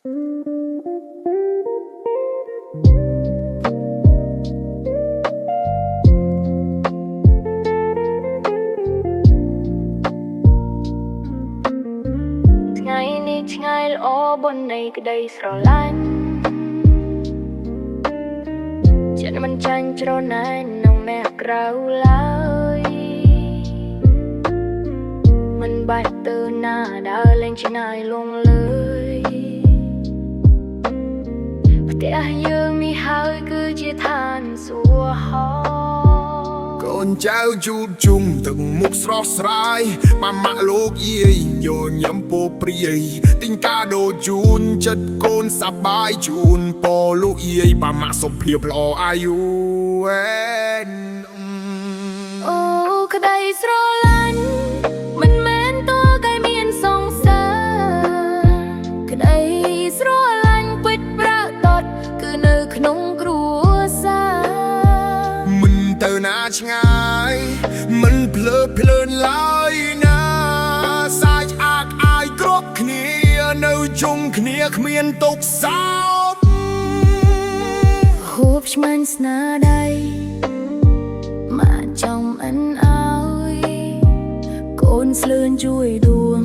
ថ្ងៃនេះថ្ងៃល្អបននៃក្តីស្រឡាញ់ចិត្តមិនចាញ់ច្រណែននឹងមេះក្រៅឡើយមិនបាច់ទៅណាដើរលេងឆ្ងាយលងលើយផ្ទះយើងនេះហើយគឺជាឋានសួគ៌ហោកូនចៅជូតជុំទឹកមុខស្រស់ស្រាយម៉ាម៉ាក់លោកយាយញញឹមពោព្រាយទិញកាដូជូនចិត្តកូនសប្បាយជូនពរលោកយាយម៉ាម៉ាក់សុខភាពល្អអាយុវែនអូក្តីស្រឡាញ់មិនមែនតើកែមានសង្សារក្តីស្រឡាញ់ពិតប្រាកដគឺនៅក្នុងគ្រួសារមិនទៅណាឆ្ងាយមិនភ្លើភ្លើនឡើយណាសាច់អាកអាយគ្រប់គ្នានៅជុំគ្នាគ្មានទុកសោកហូបឆ្មាញ់ស្នាដៃមកចំអិនអើយកូនស្លឿនជួយដួង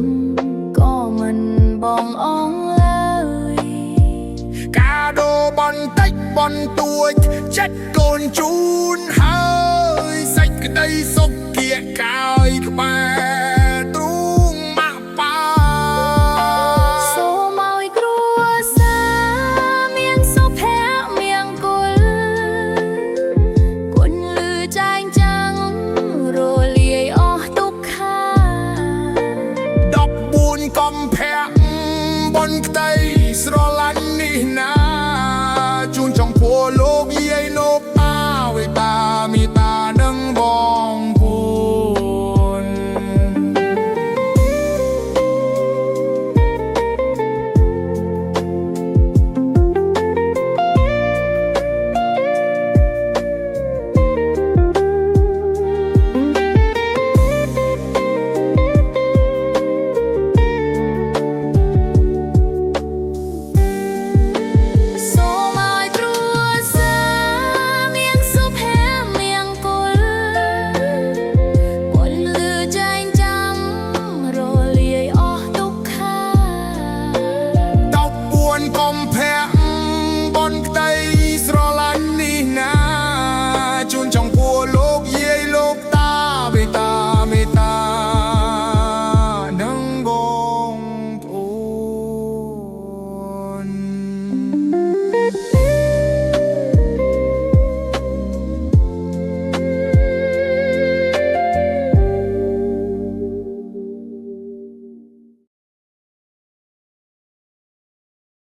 ក៏មិនបងអងឡើយកាដូបន្តិចបន្ទួចចិត្តកូនជូនហើយសេចក្តីសុខគៀកកាយក្បែរទ្រូងម៉ាក់ប៉ាសូមឲ្យគ្រួសារមានសុភមង្គលគុណលឺចាញ់ចាំងរលាយអស់ទុក្ខា14កំភែ